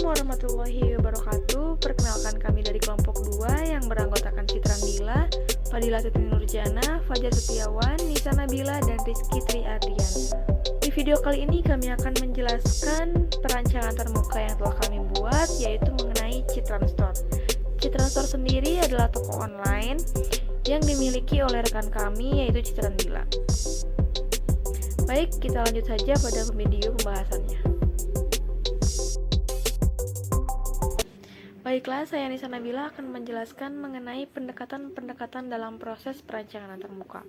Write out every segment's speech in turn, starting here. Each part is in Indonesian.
Assalamualaikum warahmatullahi wabarakatuh. Perkenalkan, kami dari kelompok 2 yang beranggotakan Citra Nabila, Fadila Tuti Nurjana, Fajar Setiawan, Nisa Nabila, dan Rizky Tri Ardiansa. Di video kali ini kami akan menjelaskan perancangan termuka yang telah kami buat, yaitu mengenai Citran Store. Citran Store sendiri adalah toko online yang dimiliki oleh rekan kami, yaitu Citra Nabila. Baik, kita lanjut saja pada video pembahasannya. Baiklah, saya Nisa Nabila akan menjelaskan mengenai pendekatan-pendekatan dalam proses perancangan antarmuka.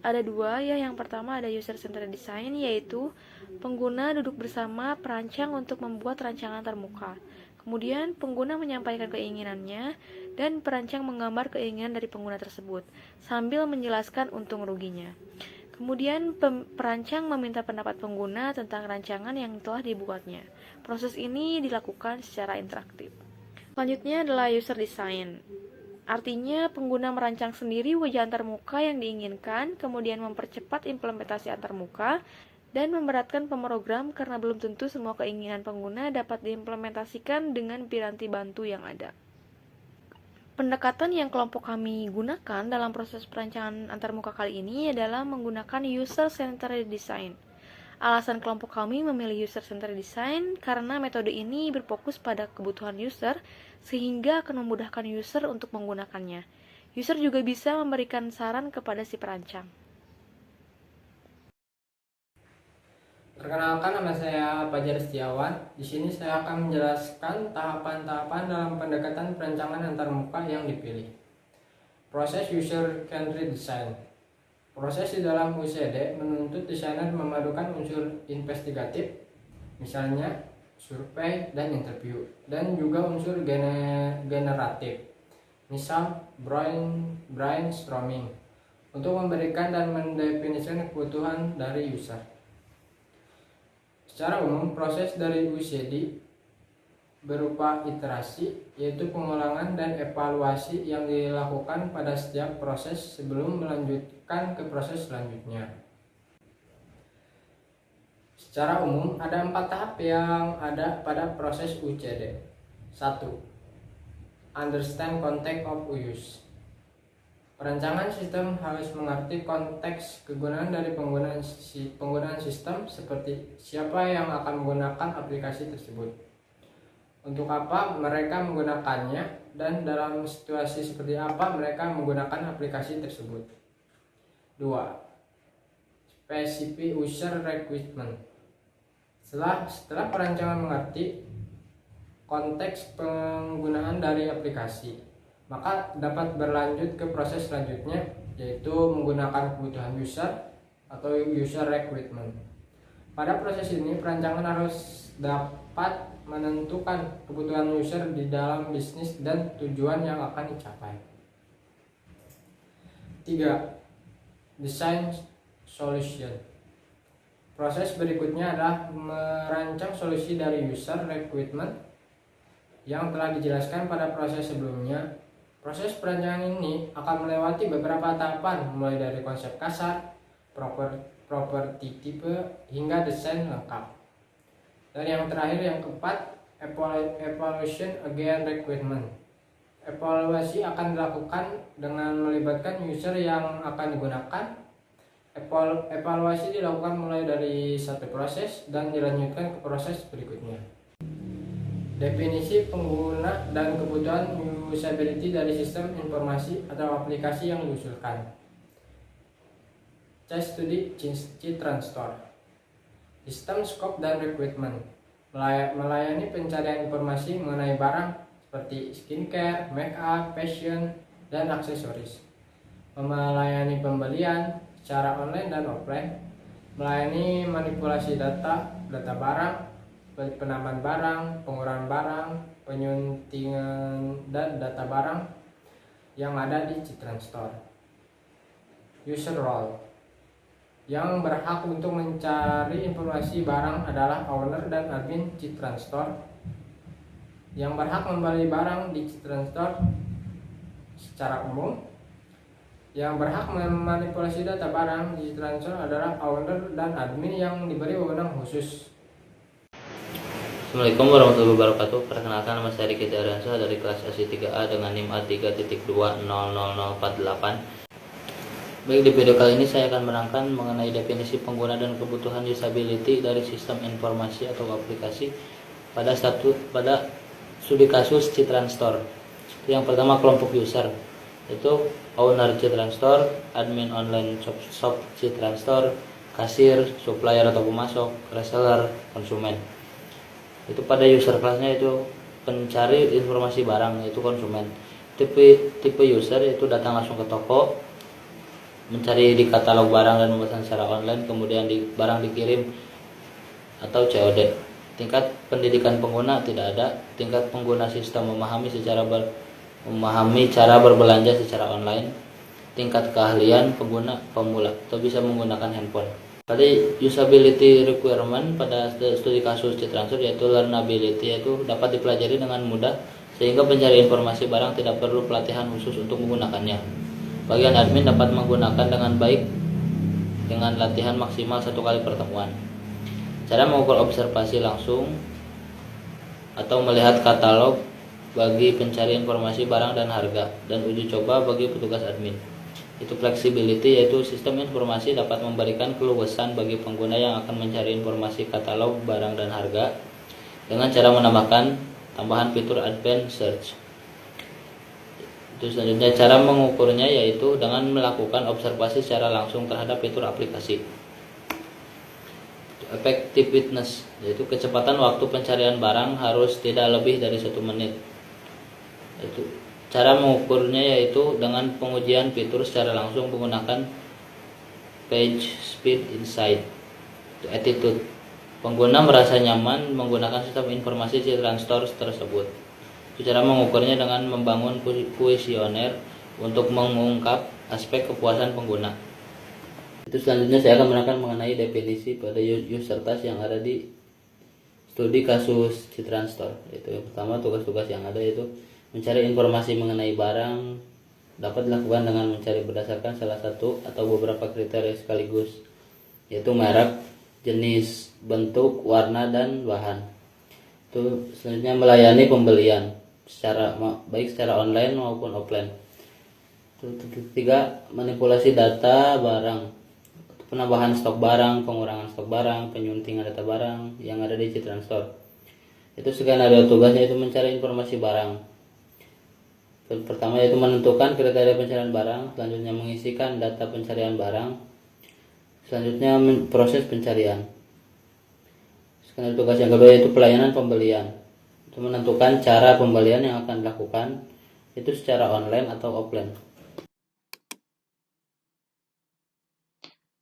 Ada dua ya, yang pertama ada user centered design, yaitu pengguna duduk bersama perancang untuk membuat rancangan antarmuka. Kemudian pengguna menyampaikan keinginannya dan perancang menggambar keinginan dari pengguna tersebut sambil menjelaskan untung ruginya. Kemudian perancang meminta pendapat pengguna tentang rancangan yang telah dibuatnya. Proses ini dilakukan secara interaktif. Selanjutnya adalah user design. Artinya pengguna merancang sendiri wajah antarmuka yang diinginkan, kemudian mempercepat implementasi antarmuka, dan memberatkan pemrogram karena belum tentu semua keinginan pengguna dapat diimplementasikan dengan piranti bantu yang ada. Pendekatan yang kelompok kami gunakan dalam proses perancangan antarmuka kali ini adalah menggunakan user-centered design. Alasan kelompok kami memilih user-centered design karena metode ini berfokus pada kebutuhan user sehingga akan memudahkan user untuk menggunakannya. User juga bisa memberikan saran kepada si perancang. Perkenalkan, nama saya Fajar Setiawan. Di sini saya akan menjelaskan tahapan-tahapan dalam pendekatan perancangan antarmuka yang dipilih. Proses user-centered design. Proses di dalam UCD menuntut desainer memadukan unsur investigatif, misalnya survei dan interview, dan juga unsur generatif, misal brainstorming, untuk memberikan dan mendefinisikan kebutuhan dari user. Secara umum, proses dari UCD berupa iterasi, yaitu pengulangan dan evaluasi yang dilakukan pada setiap proses sebelum melanjutkan ke proses selanjutnya. Secara umum, ada 4 tahap yang ada pada proses UCD. 1. Understand context of use. Perancangan sistem harus mengerti konteks kegunaan dari penggunaan sistem, seperti siapa yang akan menggunakan aplikasi tersebut, untuk apa mereka menggunakannya, dan dalam situasi seperti apa mereka menggunakan aplikasi tersebut. 2. Specific user requirement. Setelah perancangan mengerti konteks penggunaan dari aplikasi, maka dapat berlanjut ke proses selanjutnya, yaitu menggunakan kebutuhan user atau user requirement. Pada proses ini, perancangan harus dapat menentukan kebutuhan user di dalam bisnis dan tujuan yang akan dicapai. 3. Design solution. Proses berikutnya adalah merancang solusi dari user requirement yang telah dijelaskan pada proses sebelumnya. Proses perancangan ini akan melewati beberapa tahapan, mulai dari konsep kasar, properti tipe, hingga desain lengkap. Dan yang terakhir, yang keempat, evaluation against requirement. Evaluasi akan dilakukan dengan melibatkan user yang akan digunakan. Evaluasi dilakukan mulai dari satu proses dan dilanjutkan ke proses berikutnya. Definisi pengguna dan kebutuhan usability dari sistem informasi atau aplikasi yang diusulkan. Case study Citran Store. Sistem, scope, dan requirement. Melayani pencarian informasi mengenai barang seperti skincare, make up, fashion, dan aksesoris. Melayani pembelian secara online dan offline. Melayani manipulasi data barang, penambahan barang, pengurangan barang, penyuntingan dan data barang yang ada di Citran Store. User role. Yang berhak untuk mencari informasi barang adalah owner dan admin Citran Store. Yang berhak membeli barang di Citran Store secara umum. Yang berhak memanipulasi data barang di Citran Store adalah owner dan admin yang diberi wewenang khusus. Assalamualaikum warahmatullahi wabarakatuh. Perkenalkan, nama saya Riki Daryansyah dari kelas SI3A dengan NIM A3.20048. Baik, di video kali ini saya akan menerangkan mengenai definisi pengguna dan kebutuhan usability dari sistem informasi atau aplikasi pada studi kasus Citran Store. Yang pertama, kelompok user, itu owner Citran Store, admin online shop Citran Store, kasir, supplier atau pemasok, reseller, konsumen. Itu pada user kelasnya itu pencari informasi barang, yaitu konsumen. Tipe user itu datang langsung ke toko, mencari di katalog barang dan memesan secara online, kemudian barang dikirim atau COD. Tingkat pendidikan pengguna tidak ada. Tingkat pengguna sistem memahami cara berbelanja secara online. Tingkat keahlian pengguna pemula atau bisa menggunakan handphone. Pada usability requirement pada studi kasus Citran Store, yaitu learnability, yaitu dapat dipelajari dengan mudah sehingga pencari informasi barang tidak perlu pelatihan khusus untuk menggunakannya. Bagian admin dapat menggunakan dengan baik dengan latihan maksimal 1 kali pertemuan. Cara mengukur observasi langsung atau melihat katalog bagi pencari informasi barang dan harga, dan uji coba bagi petugas admin. Itu flexibility, yaitu sistem informasi dapat memberikan keluasan bagi pengguna yang akan mencari informasi katalog barang dan harga dengan cara menambahkan tambahan fitur advanced search. Itu selanjutnya, cara mengukurnya yaitu dengan melakukan observasi secara langsung terhadap fitur aplikasi. Effectiveness, yaitu kecepatan waktu pencarian barang harus tidak lebih dari 1 menit. Itu cara mengukurnya yaitu dengan pengujian fitur secara langsung menggunakan page speed insight. Attitude, pengguna merasa nyaman menggunakan sistem informasi Citran Store tersebut. Cara mengukurnya dengan membangun kuesioner untuk mengungkap aspek kepuasan pengguna. Itu selanjutnya saya akan menerangkan mengenai definisi pada user task yang ada di studi kasus Citran Store. Itu yang pertama, tugas-tugas yang ada yaitu mencari informasi mengenai barang dapat dilakukan dengan mencari berdasarkan salah satu atau beberapa kriteria sekaligus, yaitu merek, jenis, bentuk, warna, dan bahan. Itu selanjutnya melayani pembelian baik secara online maupun offline. Itu ketiga, manipulasi data barang, penambahan stok barang, pengurangan stok barang, penyuntingan data barang yang ada di Citran Store. Itu skenario tugasnya itu mencari informasi barang. Pertama yaitu menentukan kriteria pencarian barang, selanjutnya mengisikan data pencarian barang, selanjutnya proses pencarian. Skenario tugas yang kedua yaitu pelayanan pembelian, itu menentukan cara pembelian yang akan dilakukan, itu secara online atau offline.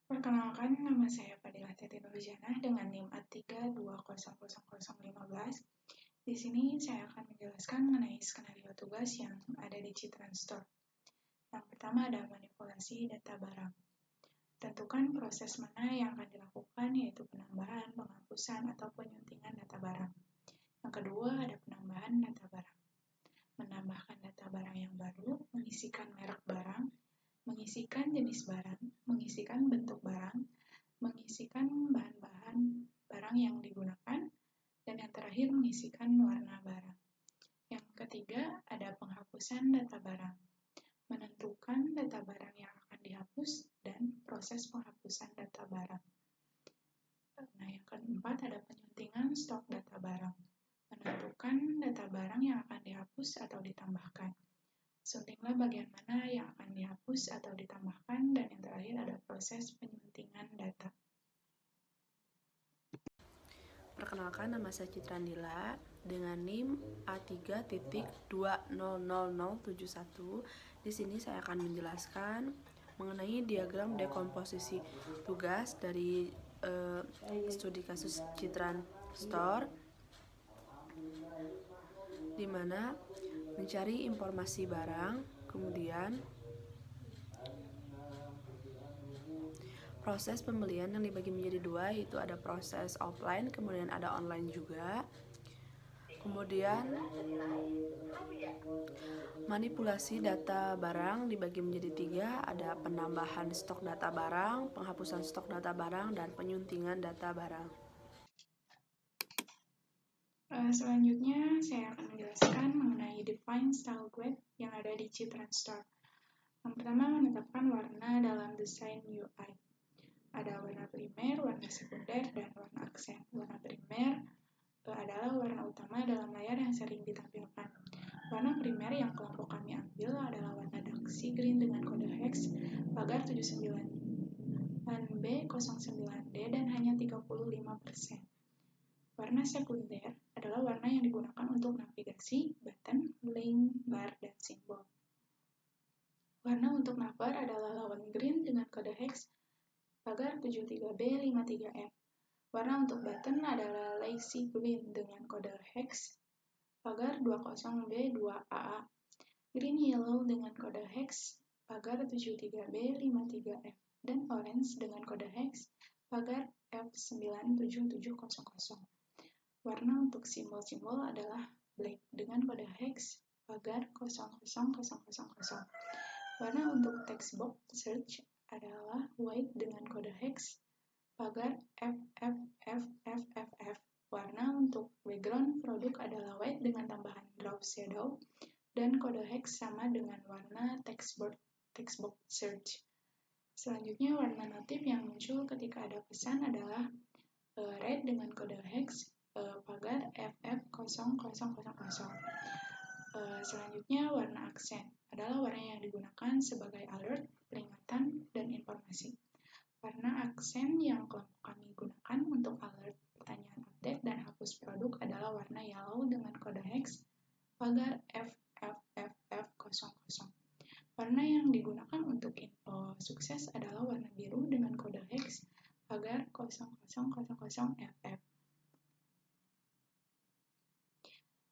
Perkenalkan, nama saya Fadilah Titi Nurjana dengan NIM A3200015. Di sini saya akan menjelaskan mengenai skenario tugas yang ada di Citran Store. Yang pertama ada manipulasi data barang. Tentukan proses mana yang akan dilakukan, yaitu penambahan, penghapusan, atau penyuntingan data barang. Yang kedua ada penambahan data barang. Menambahkan data barang yang baru, mengisikan merek barang, mengisikan jenis barang, mengisikan bentuk barang, mengisikan bahan-bahan barang yang digunakan, dan yang terakhir mengisikan warna barang. Yang ketiga ada penghapusan data barang, menentukan data barang yang akan dihapus dan proses penghapusan data barang. Nah, yang keempat ada penyuntingan stok data barang, menentukan data barang yang akan dihapus atau ditambahkan. Suntinglah bagian mana yang akan dihapus atau ditambahkan, dan yang terakhir ada proses penyuntingan data. Perkenalkan, nama saya Citra Andila dengan NIM A3.2000071. Di sini saya akan menjelaskan mengenai diagram dekomposisi tugas dari studi kasus Citran Store, di mana mencari informasi barang, kemudian proses pembelian yang dibagi menjadi 2, yaitu ada proses offline, kemudian ada online juga. Kemudian manipulasi data barang dibagi menjadi 3, ada penambahan stok data barang, penghapusan stok data barang, dan penyuntingan data barang. Selanjutnya, saya akan menjelaskan mengenai Define Style Guide yang ada di Citrans Store. Yang pertama, menetapkan warna dalam desain UI. Ada warna primer, warna sekunder, dan warna aksen. Warna primer adalah warna utama dalam layar yang sering ditampilkan. Warna primer yang kelompok kami ambil adalah warna Daxi Green dengan kode hex pagar 79B09D dan hanya 35%. Warna sekunder adalah warna yang digunakan untuk navigasi, button, link, bar, dan simbol. Warna untuk navbar adalah lawan green dengan kode hex pagar 73B53F. Warna untuk button adalah lacy green dengan kode hex pagar 20B2AA. Green yellow dengan kode hex pagar 73B53F dan orange dengan kode hex pagar F97700. Warna untuk simbol-simbol adalah black dengan kode hex pagar 00000. Warna untuk text box search adalah white dengan kode hex pagar FFFFFF. Warna untuk background produk adalah white dengan tambahan drop shadow dan kode hex sama dengan warna text box search. Selanjutnya, warna notif yang muncul ketika ada pesan adalah red dengan kode hex pagar FF0000. Selanjutnya, warna aksen adalah warna yang digunakan sebagai alert, peringatan, dan informasi. Warna aksen yang kelompok kami gunakan untuk alert, pertanyaan update, dan hapus produk adalah warna yellow dengan kode hex pagar FFFF00. Warna yang digunakan untuk info sukses adalah warna biru dengan kode hex pagar 0000FF.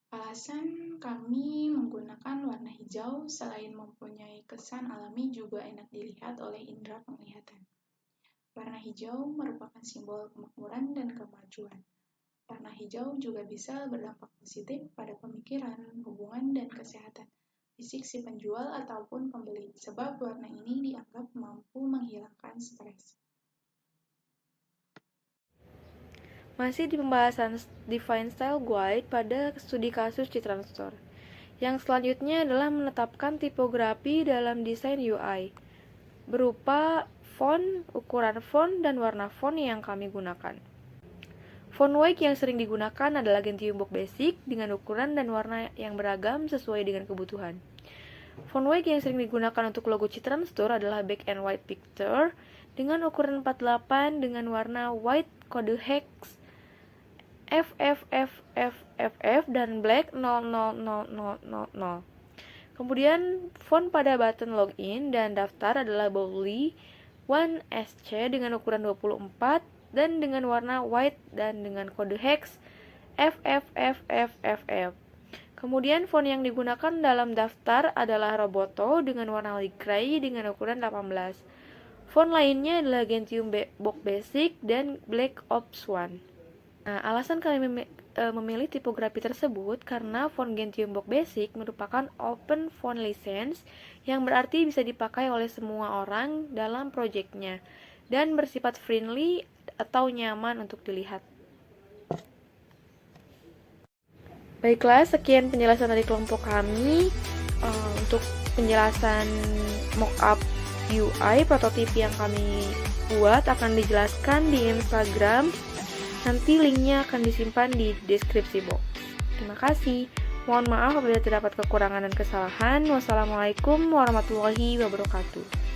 Alasan kami menggunakan warna hijau selain mempunyai kesan alami juga enak dilihat oleh indera penglihatan. Warna hijau merupakan simbol kemakmuran dan kemajuan. Warna hijau juga bisa berdampak positif pada pemikiran, hubungan, dan kesehatan fisik si penjual ataupun pembeli, sebab warna ini dianggap mampu menghilangkan stres. Masih di pembahasan Define Style Guide pada studi kasus Citrans Store. Yang selanjutnya adalah menetapkan tipografi dalam desain UI, berupa font, ukuran font, dan warna font yang kami gunakan. Font weight yang sering digunakan adalah Gentium Box Basic dengan ukuran dan warna yang beragam sesuai dengan kebutuhan. Font weight yang sering digunakan untuk logo Citrans Store adalah Black and White Picture dengan ukuran 48 dengan warna white kode hex FFFFFF dan black 00000. Kemudian font pada button login dan daftar adalah Bowley 1SC dengan ukuran 24 dan dengan warna white dan dengan kode hex FFFFFF. Kemudian font yang digunakan dalam daftar adalah Roboto dengan warna light gray dengan ukuran 18. Font lainnya adalah Gentium Box Basic dan Black Ops 1. Nah, alasan kami memilih tipografi tersebut karena font Gentium Box Basic merupakan open font license yang berarti bisa dipakai oleh semua orang dalam proyeknya dan bersifat friendly atau nyaman untuk dilihat. Baiklah, sekian penjelasan dari kelompok kami. Untuk penjelasan mockup UI prototip yang kami buat akan dijelaskan di Instagram. Nanti linknya akan disimpan di deskripsi box. Terima kasih. Mohon maaf apabila terdapat kekurangan dan kesalahan. Wassalamualaikum warahmatullahi wabarakatuh.